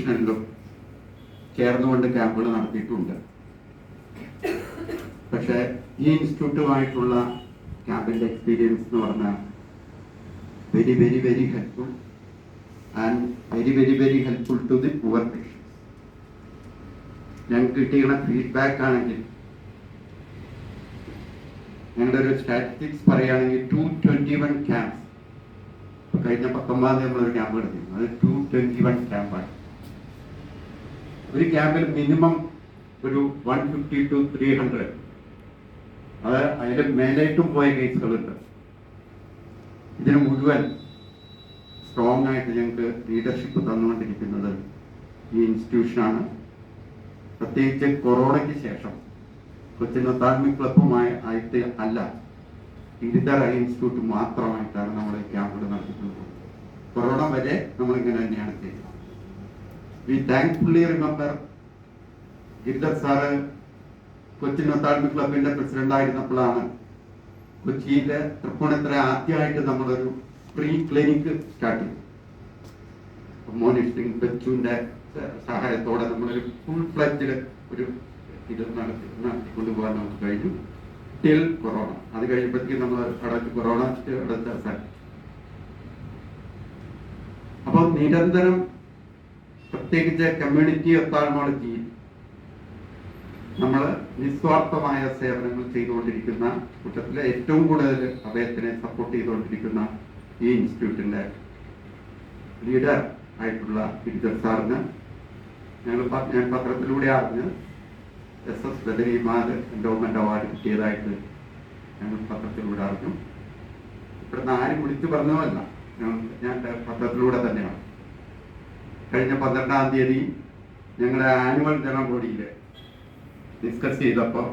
ഇൻസ്റ്റിറ്റ്യൂഷനിലും ചേർന്നുകൊണ്ട് ക്യാമ്പുകൾ നടത്തിയിട്ടുണ്ട്. പക്ഷേ ഈ ഇൻസ്റ്റിറ്റ്യൂട്ടുമായിട്ടുള്ള ക്യാമ്പിൻ്റെ എക്സ്പീരിയൻസ് എന്ന് പറഞ്ഞാൽ very very very helpful and very very very helpful to the poor patients. ഞങ്ങൾക്ക് കിട്ടിയുള്ള ഫീഡ്ബാക്ക് ആണെങ്കിൽ ഞങ്ങളുടെ ഒരു സ്റ്റാറ്റിസ്റ്റിക്സ് പറയുകയാണെങ്കിൽ 221 ക്യാമ്പ്സ് കഴിഞ്ഞ 19 നമ്മളൊരു ക്യാമ്പ് നടത്തിയിരുന്നു. അത് 221 ക്യാമ്പാണ്. ഒരു ക്യാമ്പിൽ മിനിമം ഒരു 150 to 300 അത് അതിൽ മേലായിട്ടും പോയ കേസുകളുണ്ട്. ഇതിന് മുഴുവൻ സ്ട്രോങ് ആയിട്ട് ഞങ്ങൾക്ക് ലീഡർഷിപ്പ് തന്നുകൊണ്ടിരിക്കുന്നത് ഈ ഇൻസ്റ്റിറ്റ്യൂഷനാണ്. പ്രത്യേകിച്ച് കൊറോണയ്ക്ക് ശേഷം കൊച്ചിൻ ഒത്താത്മിക് ക്ലബ്ബുമായി ആയിട്ട് അല്ല, ഇരുതറ ഇൻസ്റ്റിറ്റ്യൂട്ട് മാത്രമായിട്ടാണ് നമ്മൾ ഈ ക്യാമ്പുകൾ നടത്തിയിട്ടുള്ളത്. കൊറോണ വരെ നമ്മളിങ്ങനെ തന്നെയാണ് ചെയ്യുന്നത്. We thankfully remember Giridhar sir Cochin ophthalmic ക്ലബിന്റെ പ്രസിഡന്റ് ആയിരുന്നപ്പോഴാണ് കൊച്ചിയിലെ തൃപ്പൂണിത്തുറ ആദ്യമായിട്ട് നമ്മളൊരു പ്രീ ക്ലിനിക്ക് സ്റ്റാർട്ട് ചെയ്തു. മോണിറ്ററിംഗ് ബച്ചുവിന്റെ സഹായത്തോടെ നമ്മളൊരു ഫുൾ ഫ്ലഡ്ജിൽ ഒരു ഇത് നടത്തിക്കൊണ്ടുപോകാൻ നമുക്ക് കഴിഞ്ഞു ടിൽ കൊറോണ. അത് കഴിയുമ്പോഴത്തേക്കും നമ്മൾ കൊറോണ അടച്ച അവസാനം. അപ്പോൾ നിരന്തരം പ്രത്യേകിച്ച് കമ്മ്യൂണിറ്റി ഒത്താൾമോളജിയിൽ നമ്മൾ നിസ്വാർത്ഥമായ സേവനങ്ങൾ ചെയ്തുകൊണ്ടിരിക്കുന്ന കൂട്ടത്തിലെ ഏറ്റവും കൂടുതൽ അഭയത്തിനെ സപ്പോർട്ട് ചെയ്തുകൊണ്ടിരിക്കുന്ന ഈ ഇൻസ്റ്റിറ്റ്യൂട്ടിൻ്റെ ലീഡർ ആയിട്ടുള്ള ഗിരിധർ സാറിന് ഞാൻ പത്രത്തിലൂടെ അറിഞ്ഞ് SS ബദരിമാൽ എൻഡോമെന്റ് അവാർഡ് കിട്ടിയതായിട്ട് ഞങ്ങൾ പത്രത്തിലൂടെ അറിഞ്ഞു. ഇവിടുന്ന് ആരും വിളിച്ചു പറഞ്ഞതല്ല, ഞാൻ പത്രത്തിലൂടെ തന്നെയാണ്. കഴിഞ്ഞ 12-ാം തീയതി ഞങ്ങളുടെ ആനുവൽ ജനറൽ ബോഡിയിൽ ഡിസ്കസ് ചെയ്തപ്പോൾ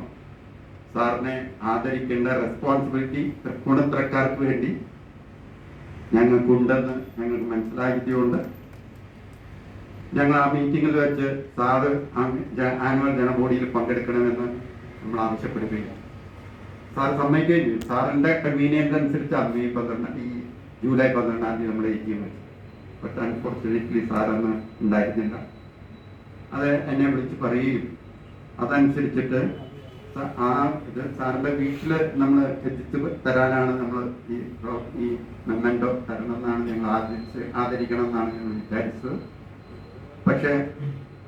സാറിനെ ആദരിക്കേണ്ട റെസ്പോൺസിബിലിറ്റി തൃപ്പൂണിത്തുറക്കാർക്ക് വേണ്ടി ഞങ്ങൾക്കുണ്ടെന്ന് ഞങ്ങൾക്ക് മനസ്സിലാക്കിയതുകൊണ്ട് ഞങ്ങൾ ആ മീറ്റിങ്ങിൽ വെച്ച് സാറ് ആനുവൽ ജനറൽ ബോഡിയിൽ പങ്കെടുക്കണമെന്ന് നമ്മൾ ആവശ്യപ്പെടുകയും സാർ സമ്മതിക്കുകയും ചെയ്തു. സാറിൻ്റെ കൺവീനിയൻസ് അനുസരിച്ചാണ് ജൂലൈ 12-ാം തീയതി നമ്മൾ ഏറ്റിയും വെച്ചു. ബട്ട് അൺഫോർച്ചുനേറ്റ്ലി സാറൊന്നും ഉണ്ടായിരുന്നില്ല. അത് എന്നെ വിളിച്ച് പറയുകയും അതനുസരിച്ചിട്ട് ഇത് സാറിൻ്റെ വീട്ടിൽ നമ്മൾ എത്തിച്ച് തരാനാണ് നമ്മൾ ഈ മെമ്മൻറ്റോ തരണമെന്നാണ് ഞങ്ങൾ ആദരിക്കണം എന്നാണ് ഞങ്ങൾ വിചാരിച്ചത്. പക്ഷേ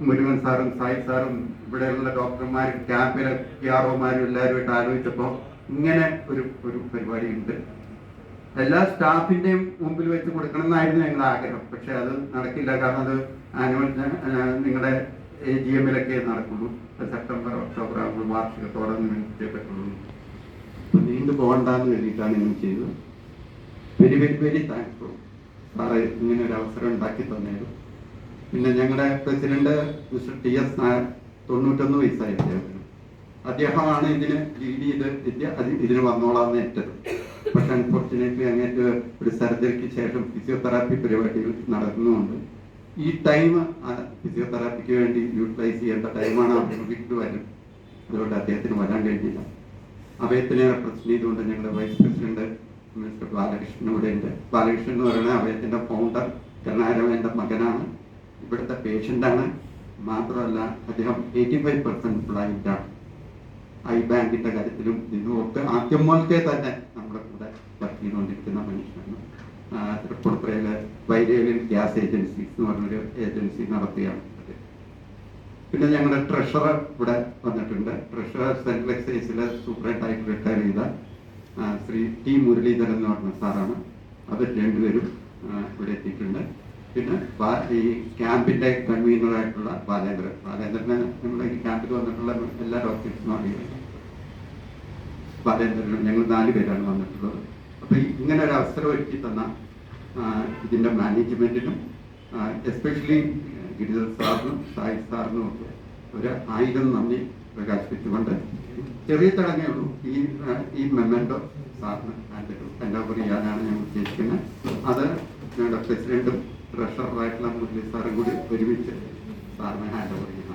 മുരുകൻ സാറും സായി സാറും ഇവിടെയുള്ള ഡോക്ടർമാരും ക്യാമ്പിലെ PROമാരും എല്ലാവരുമായിട്ട് ആലോചിച്ചപ്പോൾ ഇങ്ങനെ ഒരു പരിപാടി ഉണ്ട്, എല്ലാ സ്റ്റാഫിൻ്റെയും മുമ്പിൽ വെച്ച് കൊടുക്കണം എന്നായിരുന്നു ഞങ്ങളുടെ ആഗ്രഹം. പക്ഷെ അത് നടക്കില്ല. കാരണം അത് ആനുവൽ നിങ്ങളുടെ AGM-ലൊക്കെ നടക്കുള്ളൂ. സെപ്റ്റംബർ ഒക്ടോബർ ആകുമ്പോൾ വാർഷികത്തോടെ നിശ്ചയിച്ചേ പറ്റുള്ളൂ. നീണ്ടു പോകണ്ടെന്ന് വേണ്ടിയിട്ടാണ് ഇങ്ങനെ ചെയ്തത്. Very very very thankful sir ഇങ്ങനെ ഒരു അവസരം ഉണ്ടാക്കി തന്നേരും. പിന്നെ ഞങ്ങളുടെ പ്രസിഡന്റ് മിസ്റ്റർ TS നായർ 91 വയസ്സായ അദ്ദേഹമാണ് ഇതിന് ലീഡ് ചെയ്ത് ഇതിന് വന്നോളാന്ന് ഏറ്റത്. പക്ഷെ അൺഫോർച്ചുനേറ്റ്ലി അങ്ങേറ്റ് ഒരു സർജറിക്ക് ശേഷം ഫിസിയോതെറാപ്പി പരിപാടികൾ നടക്കുന്നുണ്ട്. ഈ ടൈം ഫിസിയോതെറാപ്പിക്ക് വേണ്ടി യൂട്ടിലൈസ് ചെയ്യേണ്ട ടൈമാണ് വീട്ടിൽ വരും. അതുകൊണ്ട് അദ്ദേഹത്തിന് വരാൻ കഴിഞ്ഞില്ല. അഭയത്തിനെ റെപ്രസെന്റ് ചെയ്തുകൊണ്ട് ഞങ്ങളുടെ വൈസ് പ്രസിഡന്റ് മിസ്റ്റർ ബാലകൃഷ്ണൻ ഇവിടെ ഉണ്ട്. ബാലകൃഷ്ണൻ എന്ന് പറയുന്നത് അഭയത്തിന്റെ ഫൗണ്ടർ, കരുണാകരന്റെ മകനാണ്, ഇവിടുത്തെ പേഷ്യൻ്റാണ്. മാത്രമല്ല അദ്ദേഹം 85% ബ്ലൈൻഡാണ്. ഐ ബാങ്കിന്റെ കാര്യത്തിലും ഇതുമൊക്കെ ആദ്യം മുതൽക്കേ തന്നെ നമ്മുടെ കൂടെ വർക്ക് ചെയ്തുകൊണ്ടിരിക്കുന്ന മനുഷ്യനാണ്. തൃപ്പൂണിത്തുറയിലെ വൈരേലിയൻ ഗ്യാസ് ഏജൻസീസ് എന്ന് പറഞ്ഞൊരു ഏജൻസി നടത്തുകയാണ്. പിന്നെ ഞങ്ങളുടെ ട്രഷറർ ഇവിടെ വന്നിട്ടുണ്ട്. ട്രഷറർ സെൻട്രൽ എക്സൈസിലെ സൂപ്രണ്ടായിട്ട് റിട്ടയർ ചെയ്ത ശ്രീ T മുരളീധരൻ എന്ന് പറഞ്ഞ സാറാണ്. അവർ രണ്ടുപേരും ഇവിടെ എത്തിയിട്ടുണ്ട്. പിന്നെ ഈ ക്യാമ്പിന്റെ കൺവീനറായിട്ടുള്ള ബാലേന്ദ്രനെ നമ്മുടെ ഈ ക്യാമ്പിൽ വന്നിട്ടുള്ള എല്ലാ ഡോക്ടേഴ്സിനും അറിയാം. ബാലേന്ദ്രനും ഞങ്ങൾ 4 പേരാണ് വന്നിട്ടുള്ളത്. അപ്പോൾ ഇങ്ങനെ ഒരു അവസരം ഒരുക്കി തന്ന ഇതിൻ്റെ മാനേജ്മെൻറ്റിനും എസ്പെഷ്യലി ഗിരിധർ സാറിനും സായി സാറിനും ഒക്കെ 1000 നന്ദി പ്രകാശിപ്പിച്ചുകൊണ്ട് ചെറിയ ചടങ്ങേ ഉള്ളൂ. ഈ മെമ്മൻറ്റോ സാറിന് ഹാൻഡ് ഓവർ ചെയ്യാനാണ് ഞാൻ ഉദ്ദേശിക്കുന്നത്. അത് ഞങ്ങളുടെ പ്രസിഡന്റും ട്രഷററായിട്ടുള്ള മുരളി സാറും കൂടി ഒരുമിച്ച് സാറിന് ഹാൻഡ് ഓവർ ചെയ്യുന്നത്.